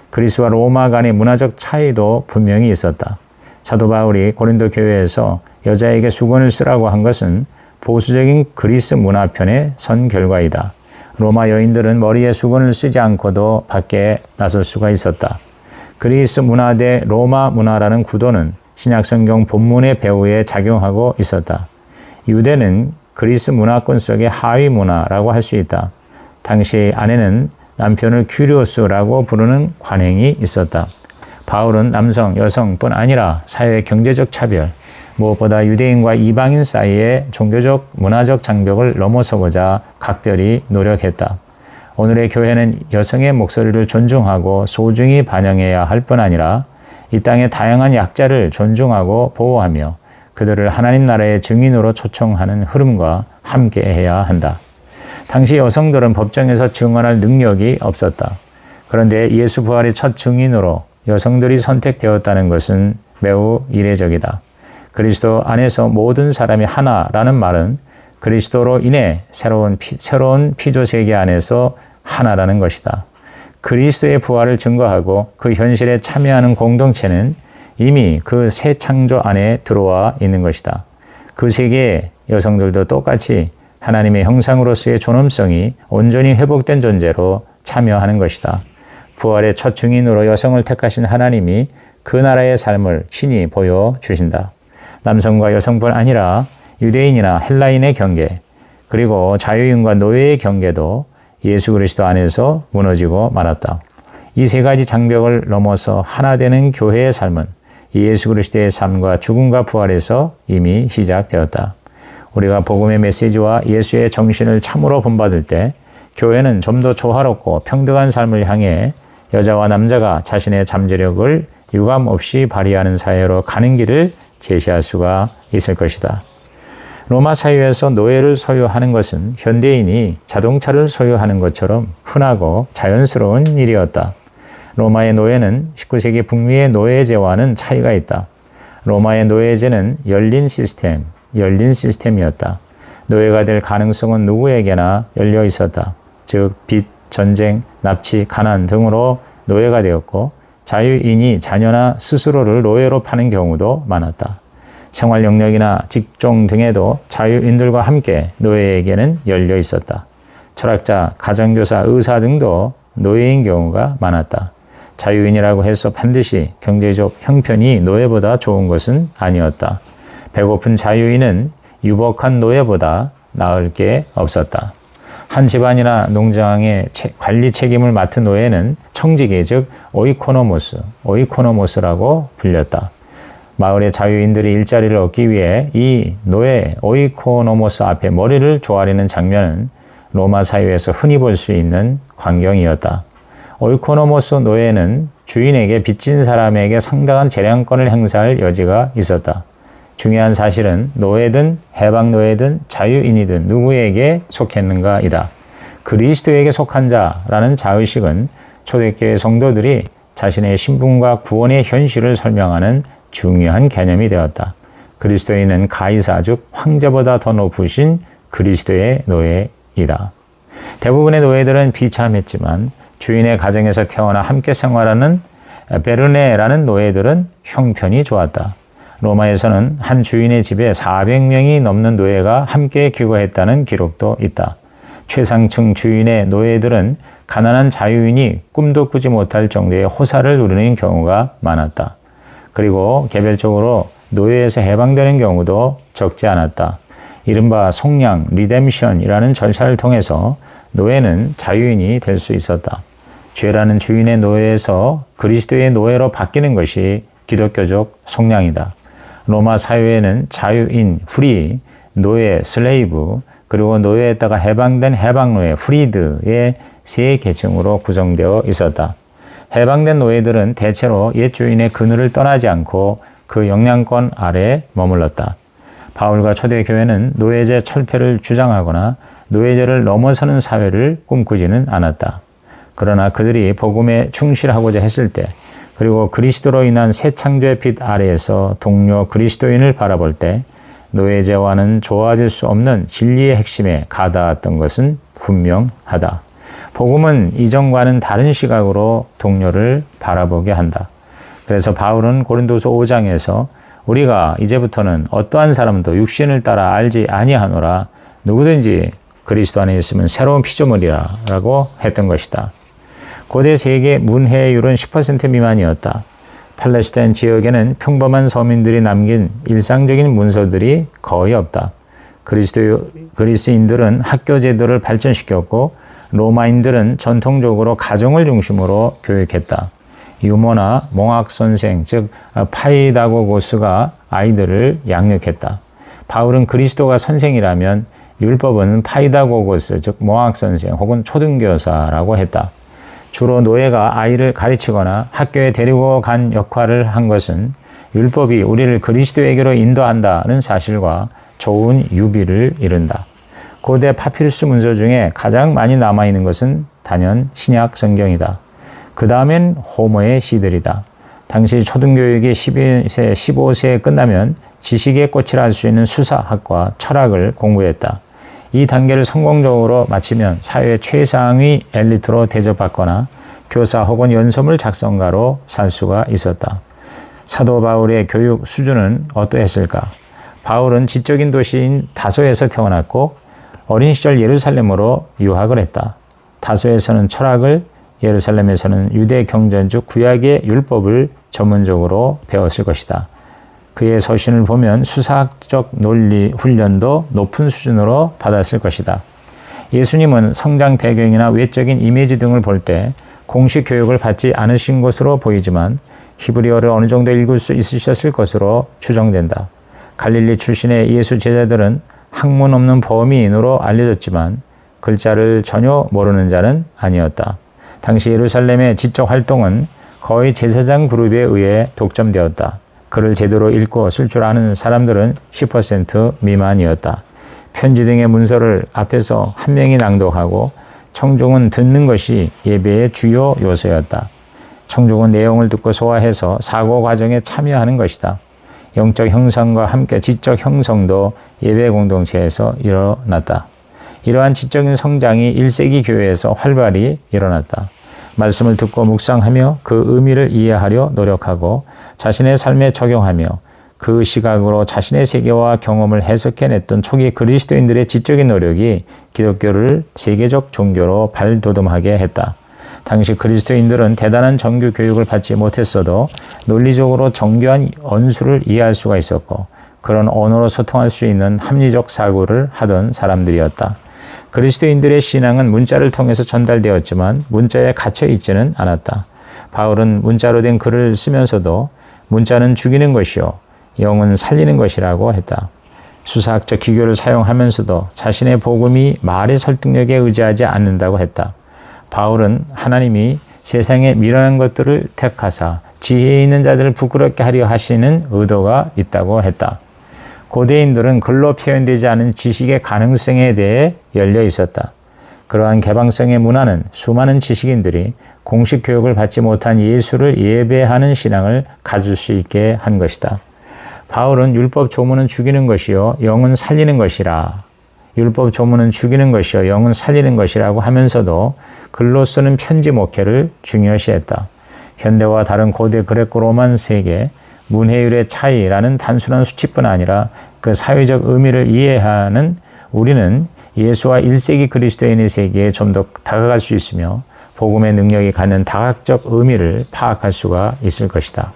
그리스와 로마 간의 문화적 차이도 분명히 있었다. 사도 바울이 고린도 교회에서 여자에게 수건을 쓰라고 한 것은 보수적인 그리스 문화편에 선 결과이다. 로마 여인들은 머리에 수건을 쓰지 않고도 밖에 나설 수가 있었다. 그리스 문화 대 로마 문화라는 구도는 신약성경 본문의 배후에 작용하고 있었다. 유대는 그리스 문화권 속의 하위 문화라고 할 수 있다. 당시 아내는 남편을 큐리오스라고 부르는 관행이 있었다. 바울은 남성, 여성뿐 아니라 사회 경제적 차별, 무엇보다 유대인과 이방인 사이의 종교적, 문화적 장벽을 넘어서고자 각별히 노력했다. 오늘의 교회는 여성의 목소리를 존중하고 소중히 반영해야 할 뿐 아니라 이 땅의 다양한 약자를 존중하고 보호하며 그들을 하나님 나라의 증인으로 초청하는 흐름과 함께해야 한다. 당시 여성들은 법정에서 증언할 능력이 없었다. 그런데 예수 부활의 첫 증인으로 여성들이 선택되었다는 것은 매우 이례적이다. 그리스도 안에서 모든 사람이 하나라는 말은 그리스도로 인해 새로운 피조 세계 안에서 하나라는 것이다. 그리스도의 부활을 증거하고 그 현실에 참여하는 공동체는 이미 그 새 창조 안에 들어와 있는 것이다. 그 세계의 여성들도 똑같이 하나님의 형상으로서의 존엄성이 온전히 회복된 존재로 참여하는 것이다. 부활의 첫 증인으로 여성을 택하신 하나님이 그 나라의 삶을 친히 보여주신다. 남성과 여성뿐 아니라 유대인이나 헬라인의 경계, 그리고 자유인과 노예의 경계도 예수 그리스도 안에서 무너지고 말았다. 이 세 가지 장벽을 넘어서 하나 되는 교회의 삶은 예수 그리스도의 삶과 죽음과 부활에서 이미 시작되었다. 우리가 복음의 메시지와 예수의 정신을 참으로 본받을 때 교회는 좀 더 조화롭고 평등한 삶을 향해 여자와 남자가 자신의 잠재력을 유감 없이 발휘하는 사회로 가는 길을 제시할 수가 있을 것이다. 로마 사회에서 노예를 소유하는 것은 현대인이 자동차를 소유하는 것처럼 흔하고 자연스러운 일이었다. 로마의 노예는 19세기 북미의 노예제와는 차이가 있다. 로마의 노예제는 열린 시스템이었다. 노예가 될 가능성은 누구에게나 열려 있었다. 즉, 빚, 전쟁, 납치, 가난 등으로 노예가 되었고, 자유인이 자녀나 스스로를 노예로 파는 경우도 많았다. 생활 영역이나 직종 등에도 자유인들과 함께 노예에게는 열려 있었다. 철학자, 가정교사, 의사 등도 노예인 경우가 많았다. 자유인이라고 해서 반드시 경제적 형편이 노예보다 좋은 것은 아니었다. 배고픈 자유인은 유복한 노예보다 나을 게 없었다. 한 집안이나 농장의 관리 책임을 맡은 노예는 청지기, 즉 오이코노모스라고 불렸다. 마을의 자유인들이 일자리를 얻기 위해 이 노예 오이코노모스 앞에 머리를 조아리는 장면은 로마 사회에서 흔히 볼 수 있는 광경이었다. 오이코노모스 노예는 주인에게 빚진 사람에게 상당한 재량권을 행사할 여지가 있었다. 중요한 사실은 노예든 해방노예든 자유인이든 누구에게 속했는가이다. 그리스도에게 속한 자라는 자의식은 초대교회 성도들이 자신의 신분과 구원의 현실을 설명하는 중요한 개념이 되었다. 그리스도인은 가이사, 즉 황제보다 더 높으신 그리스도의 노예이다. 대부분의 노예들은 비참했지만 주인의 가정에서 태어나 함께 생활하는 베르네라는 노예들은 형편이 좋았다. 로마에서는 한 주인의 집에 400명이 넘는 노예가 함께 귀거했다는 기록도 있다. 최상층 주인의 노예들은 가난한 자유인이 꿈도 꾸지 못할 정도의 호사를 누리는 경우가 많았다. 그리고 개별적으로 노예에서 해방되는 경우도 적지 않았다. 이른바 속량, 리뎀션이라는 절차를 통해서 노예는 자유인이 될 수 있었다. 죄라는 주인의 노예에서 그리스도의 노예로 바뀌는 것이 기독교적 속량이다. 로마 사회에는 자유인, 프리, 노예, 슬레이브, 그리고 노예에다가 해방된 해방노예, 프리드의 세 계층으로 구성되어 있었다. 해방된 노예들은 대체로 옛 주인의 그늘을 떠나지 않고 그 영향권 아래에 머물렀다. 바울과 초대교회는 노예제 철폐를 주장하거나 노예제를 넘어서는 사회를 꿈꾸지는 않았다. 그러나 그들이 복음에 충실하고자 했을 때, 그리고 그리스도로 인한 새 창조의 빛 아래에서 동료 그리스도인을 바라볼 때 노예제와는 조화될 수 없는 진리의 핵심에 가닿았던 것은 분명하다. 복음은 이전과는 다른 시각으로 동료를 바라보게 한다. 그래서 바울은 고린도서 5장에서 우리가 이제부터는 어떠한 사람도 육신을 따라 알지 아니하노라, 누구든지 그리스도 안에 있으면 새로운 피조물이라 라고 했던 것이다. 고대 세계 문해율은 10% 미만이었다. 팔레스타인 지역에는 평범한 서민들이 남긴 일상적인 문서들이 거의 없다. 그리스인들은 학교 제도를 발전시켰고 로마인들은 전통적으로 가정을 중심으로 교육했다. 유모나 몽학 선생, 즉 파이다고고스가 아이들을 양육했다. 바울은 그리스도가 선생이라면 율법은 파이다고고스, 즉 몽학 선생 혹은 초등교사라고 했다. 주로 노예가 아이를 가르치거나 학교에 데리고 간 역할을 한 것은 율법이 우리를 그리스도에게로 인도한다는 사실과 좋은 유비를 이룬다. 고대 파피루스 문서 중에 가장 많이 남아있는 것은 단연 신약 성경이다. 그 다음엔 호모의 시들이다. 당시 초등교육이 15세에 끝나면 지식의 꽃이라 할 수 있는 수사학과 철학을 공부했다. 이 단계를 성공적으로 마치면 사회 최상위 엘리트로 대접받거나 교사 혹은 연설문 작성가로 살 수가 있었다. 사도 바울의 교육 수준은 어떠했을까? 바울은 지적인 도시인 다소에서 태어났고 어린 시절 예루살렘으로 유학을 했다. 다소에서는 철학을, 예루살렘에서는 유대 경전적 구약의 율법을 전문적으로 배웠을 것이다. 그의 서신을 보면 수사학적 논리 훈련도 높은 수준으로 받았을 것이다. 예수님은 성장 배경이나 외적인 이미지 등을 볼 때 공식 교육을 받지 않으신 것으로 보이지만 히브리어를 어느 정도 읽을 수 있으셨을 것으로 추정된다. 갈릴리 출신의 예수 제자들은 학문 없는 범인으로 알려졌지만 글자를 전혀 모르는 자는 아니었다. 당시 예루살렘의 지적 활동은 거의 제사장 그룹에 의해 독점되었다. 글을 제대로 읽고 쓸 줄 아는 사람들은 10% 미만이었다. 편지 등의 문서를 앞에서 한 명이 낭독하고 청중은 듣는 것이 예배의 주요 요소였다. 청중은 내용을 듣고 소화해서 사고 과정에 참여하는 것이다. 영적 형성과 함께 지적 형성도 예배 공동체에서 일어났다. 이러한 지적인 성장이 1세기 교회에서 활발히 일어났다. 말씀을 듣고 묵상하며 그 의미를 이해하려 노력하고 자신의 삶에 적용하며 그 시각으로 자신의 세계와 경험을 해석해냈던 초기 그리스도인들의 지적인 노력이 기독교를 세계적 종교로 발돋움하게 했다. 당시 그리스도인들은 대단한 정규 교육을 받지 못했어도 논리적으로 정교한 언수를 이해할 수가 있었고 그런 언어로 소통할 수 있는 합리적 사고를 하던 사람들이었다. 그리스도인들의 신앙은 문자를 통해서 전달되었지만 문자에 갇혀 있지는 않았다. 바울은 문자로 된 글을 쓰면서도 문자는 죽이는 것이요 영은 살리는 것이라고 했다. 수사학적 기교를 사용하면서도 자신의 복음이 말의 설득력에 의지하지 않는다고 했다. 바울은 하나님이 세상에 미련한 것들을 택하사 지혜 있는 자들을 부끄럽게 하려 하시는 의도가 있다고 했다. 고대인들은 글로 표현되지 않은 지식의 가능성에 대해 열려 있었다. 그러한 개방성의 문화는 수많은 지식인들이 공식 교육을 받지 못한 예수를 예배하는 신앙을 가질 수 있게 한 것이다. 바울은 율법 조문은 죽이는 것이요 영은 살리는 것이라. 율법 조문은 죽이는 것이요 영은 살리는 것이라고 하면서도 글로 쓰는 편지 목회를 중요시했다. 현대와 다른 고대 그레코 로만 세계 문해율의 차이라는 단순한 수치뿐 아니라 그 사회적 의미를 이해하는 우리는 예수와 1세기 그리스도인의 세계에 좀 더 다가갈 수 있으며 복음의 능력이 갖는 다각적 의미를 파악할 수가 있을 것이다.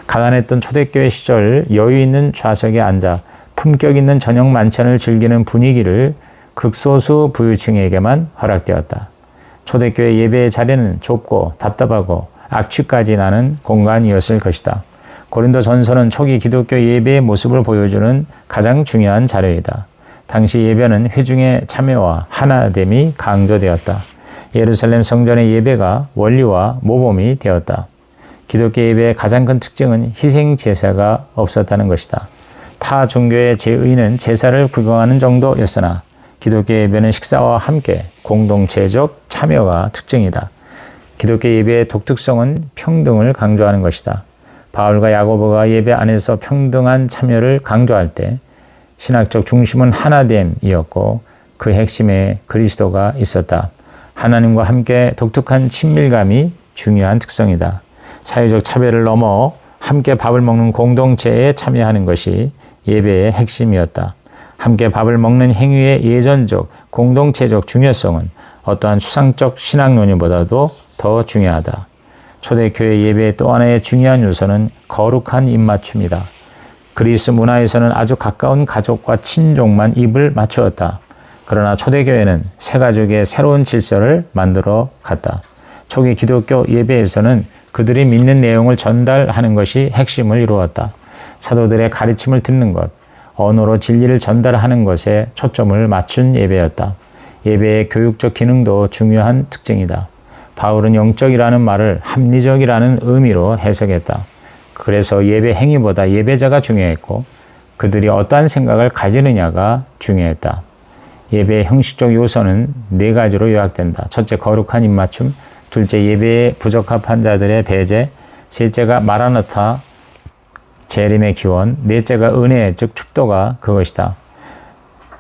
가난했던 초대교회 시절 여유 있는 좌석에 앉아 품격 있는 저녁 만찬을 즐기는 분위기를 극소수 부유층에게만 허락되었다. 초대교회 예배의 자리는 좁고 답답하고 악취까지 나는 공간이었을 것이다. 고린도전서는 초기 기독교 예배의 모습을 보여주는 가장 중요한 자료이다. 당시 예배는 회중의 참여와 하나됨이 강조되었다. 예루살렘 성전의 예배가 원리와 모범이 되었다. 기독교 예배의 가장 큰 특징은 희생 제사가 없었다는 것이다. 타 종교의 제의는 제사를 구경하는 정도였으나 기독교 예배는 식사와 함께 공동체적 참여가 특징이다. 기독교 예배의 독특성은 평등을 강조하는 것이다. 바울과 야고보가 예배 안에서 평등한 참여를 강조할 때 신학적 중심은 하나됨이었고 그 핵심에 그리스도가 있었다. 하나님과 함께 독특한 친밀감이 중요한 특성이다. 사회적 차별을 넘어 함께 밥을 먹는 공동체에 참여하는 것이 예배의 핵심이었다. 함께 밥을 먹는 행위의 예전적, 공동체적 중요성은 어떠한 추상적 신학 논의보다도 더 중요하다. 초대교회 예배의 또 하나의 중요한 요소는 거룩한 입맞춤이다. 그리스 문화에서는 아주 가까운 가족과 친족만 입을 맞추었다. 그러나 초대교회는 새 가족의 새로운 질서를 만들어 갔다. 초기 기독교 예배에서는 그들이 믿는 내용을 전달하는 것이 핵심을 이루었다. 사도들의 가르침을 듣는 것, 언어로 진리를 전달하는 것에 초점을 맞춘 예배였다. 예배의 교육적 기능도 중요한 특징이다. 바울은 영적이라는 말을 합리적이라는 의미로 해석했다. 그래서 예배 행위보다 예배자가 중요했고 그들이 어떠한 생각을 가지느냐가 중요했다. 예배의 형식적 요소는 4가지로 요약된다. 첫째, 거룩한 입맞춤. 둘째, 예배에 부적합한 자들의 배제. 셋째가 마라나타, 재림의 기원. 넷째가 은혜, 즉 축도가 그것이다.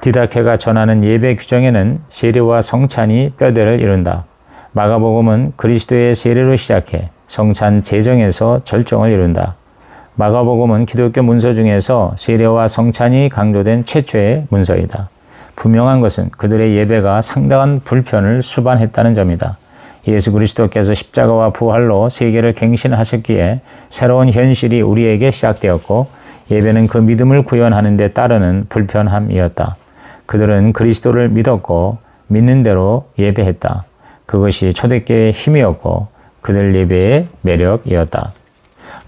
디다케가 전하는 예배 규정에는 세례와 성찬이 뼈대를 이룬다. 마가복음은 그리스도의 세례로 시작해 성찬 제정에서 절정을 이룬다. 마가복음은 기독교 문서 중에서 세례와 성찬이 강조된 최초의 문서이다. 분명한 것은 그들의 예배가 상당한 불편을 수반했다는 점이다. 예수 그리스도께서 십자가와 부활로 세계를 갱신하셨기에 새로운 현실이 우리에게 시작되었고 예배는 그 믿음을 구현하는 데 따르는 불편함이었다. 그들은 그리스도를 믿었고 믿는 대로 예배했다. 그것이 초대교회의 힘이었고 그들 예배의 매력이었다.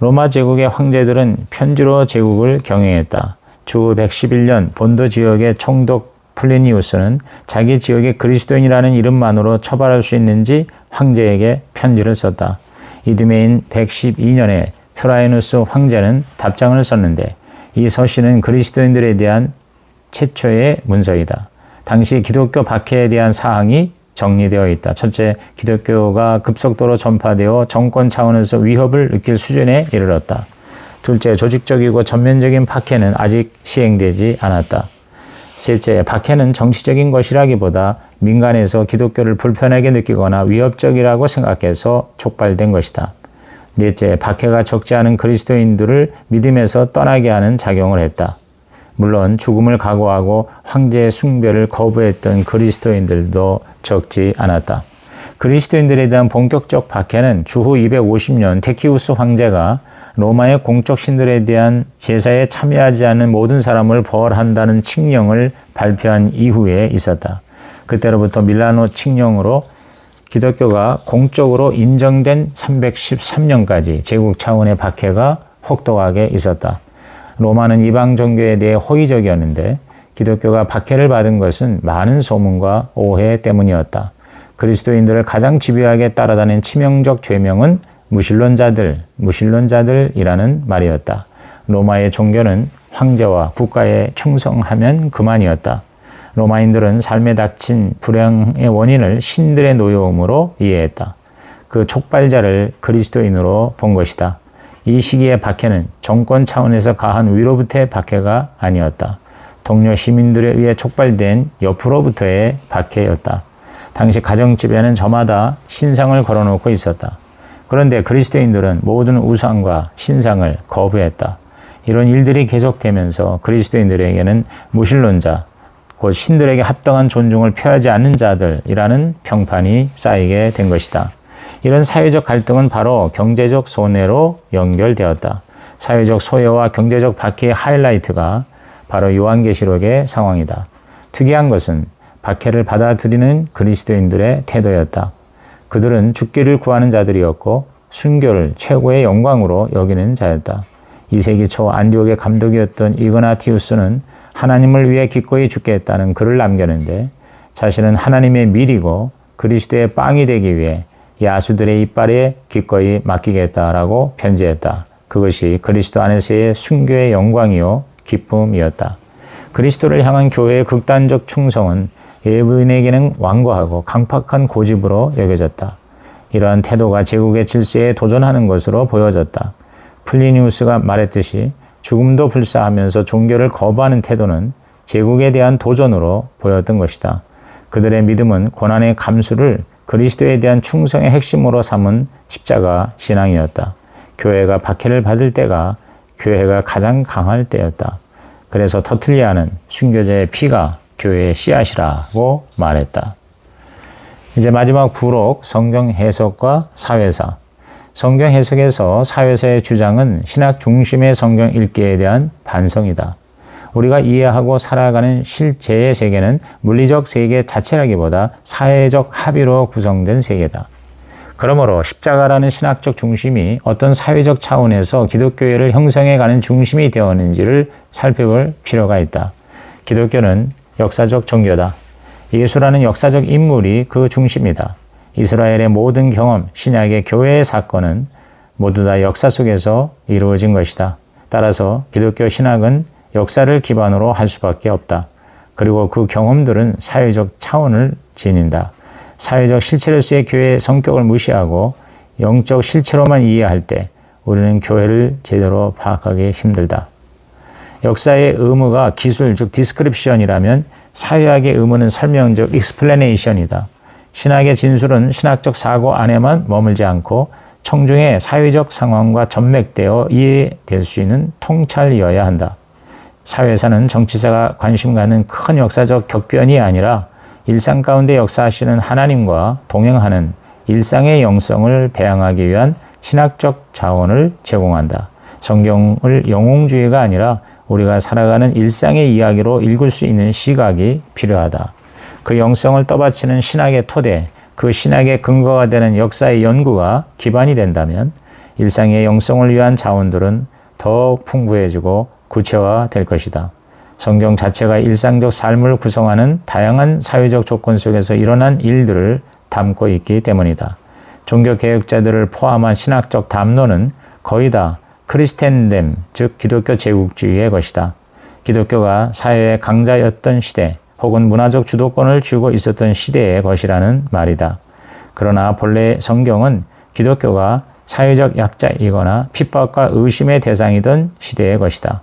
로마 제국의 황제들은 편지로 제국을 경영했다. 주 111년 본도 지역의 총독 플리니우스는 자기 지역의 그리스도인이라는 이름만으로 처벌할 수 있는지 황제에게 편지를 썼다. 이듬해인 112년에 트라이누스 황제는 답장을 썼는데 이 서신은 그리스도인들에 대한 최초의 문서이다. 당시 기독교 박해에 대한 사항이 정리되어 있다. 첫째, 기독교가 급속도로 전파되어 정권 차원에서 위협을 느낄 수준에 이르렀다. 둘째, 조직적이고 전면적인 박해는 아직 시행되지 않았다. 셋째, 박해는 정치적인 것이라기보다 민간에서 기독교를 불편하게 느끼거나 위협적이라고 생각해서 촉발된 것이다. 넷째, 박해가 적지 않은 그리스도인들을 믿음에서 떠나게 하는 작용을 했다. 물론 죽음을 각오하고 황제의 숭배를 거부했던 그리스도인들도 적지 않았다. 그리스도인들에 대한 본격적 박해는 주후 250년 테키우스 황제가 로마의 공적 신들에 대한 제사에 참여하지 않는 모든 사람을 벌한다는 칙령을 발표한 이후에 있었다. 그때로부터 밀라노 칙령으로 기독교가 공적으로 인정된 313년까지 제국 차원의 박해가 혹독하게 있었다. 로마는 이방 종교에 대해 호의적이었는데 기독교가 박해를 받은 것은 많은 소문과 오해 때문이었다. 그리스도인들을 가장 집요하게 따라다닌 치명적 죄명은 무신론자들이라는 말이었다. 로마의 종교는 황제와 국가에 충성하면 그만이었다. 로마인들은 삶에 닥친 불행의 원인을 신들의 노여움으로 이해했다. 그 촉발자를 그리스도인으로 본 것이다. 이 시기의 박해는 정권 차원에서 가한 위로부터의 박해가 아니었다. 동료 시민들에 의해 촉발된 옆으로부터의 박해였다. 당시 가정집에는 저마다 신상을 걸어놓고 있었다. 그런데 그리스도인들은 모든 우상과 신상을 거부했다. 이런 일들이 계속되면서 그리스도인들에게는 무신론자, 곧 신들에게 합당한 존중을 표하지 않는 자들이라는 평판이 쌓이게 된 것이다. 이런 사회적 갈등은 바로 경제적 손해로 연결되었다. 사회적 소외와 경제적 박해의 하이라이트가 바로 요한계시록의 상황이다. 특이한 것은 박해를 받아들이는 그리스도인들의 태도였다. 그들은 죽기를 구하는 자들이었고 순교를 최고의 영광으로 여기는 자였다. 2세기 초 안디옥의 감독이었던 이그나티우스는 하나님을 위해 기꺼이 죽겠다는 글을 남겼는데 자신은 하나님의 밀이고 그리스도의 빵이 되기 위해 야수들의 이빨에 기꺼이 맡기겠다라고 편지했다. 그것이 그리스도 안에서의 순교의 영광이요 기쁨이었다. 그리스도를 향한 교회의 극단적 충성은 외부인에게는 완고하고 강팍한 고집으로 여겨졌다. 이러한 태도가 제국의 질서에 도전하는 것으로 보여졌다. 플리니우스가 말했듯이 죽음도 불사하면서 종교를 거부하는 태도는 제국에 대한 도전으로 보였던 것이다. 그들의 믿음은 고난의 감수를 그리스도에 대한 충성의 핵심으로 삼은 십자가 신앙이었다. 교회가 박해를 받을 때가 교회가 가장 강할 때였다. 그래서 터틀리아는 순교자의 피가 교회의 씨앗이라고 말했다. 이제 마지막 부록 성경 해석과 사회사. 성경 해석에서 사회사의 주장은 신학 중심의 성경 읽기에 대한 반성이다. 우리가 이해하고 살아가는 실제의 세계는 물리적 세계 자체라기보다 사회적 합의로 구성된 세계다. 그러므로 십자가라는 신학적 중심이 어떤 사회적 차원에서 기독교회를 형성해가는 중심이 되었는지를 살펴볼 필요가 있다. 기독교는 역사적 종교다. 예수라는 역사적 인물이 그 중심이다. 이스라엘의 모든 경험, 신약의 교회의 사건은 모두 다 역사 속에서 이루어진 것이다. 따라서 기독교 신학은 역사를 기반으로 할 수밖에 없다. 그리고 그 경험들은 사회적 차원을 지닌다. 사회적 실체로서의 교회의 성격을 무시하고 영적 실체로만 이해할 때 우리는 교회를 제대로 파악하기 힘들다. 역사의 의무가 기술, 즉 디스크립션이라면 사회학의 의무는 설명, 즉 익스플래네이션이다. 신학의 진술은 신학적 사고 안에만 머물지 않고 청중의 사회적 상황과 접맥되어 이해될 수 있는 통찰이어야 한다. 사회사는 정치사가 관심 갖는 큰 역사적 격변이 아니라 일상 가운데 역사하시는 하나님과 동행하는 일상의 영성을 배양하기 위한 신학적 자원을 제공한다. 성경을 영웅주의가 아니라 우리가 살아가는 일상의 이야기로 읽을 수 있는 시각이 필요하다. 그 영성을 떠받치는 신학의 토대, 그 신학의 근거가 되는 역사의 연구가 기반이 된다면 일상의 영성을 위한 자원들은 더 풍부해지고 구체화될 것이다. 성경 자체가 일상적 삶을 구성하는 다양한 사회적 조건 속에서 일어난 일들을 담고 있기 때문이다. 종교개혁자들을 포함한 신학적 담론은 거의 다 크리스텐뎀, 즉 기독교 제국주의의 것이다. 기독교가 사회의 강자였던 시대 혹은 문화적 주도권을 쥐고 있었던 시대의 것이라는 말이다. 그러나 본래 성경은 기독교가 사회적 약자이거나 핍박과 의심의 대상이던 시대의 것이다.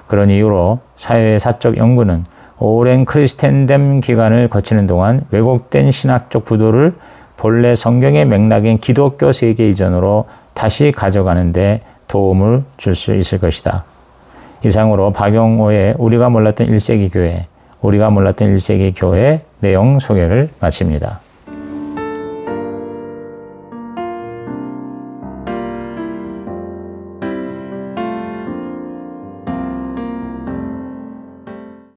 그런 이유로 사회사적 연구는 오랜 크리스텐뎀 기간을 거치는 동안 왜곡된 신학적 구도를 본래 성경의 맥락인 기독교 세계 이전으로 다시 가져가는 데 도움을 줄 수 있을 것이다. 이상으로 박용호의 우리가 몰랐던 1세기 교회, 우리가 몰랐던 1세기 교회 내용 소개를 마칩니다.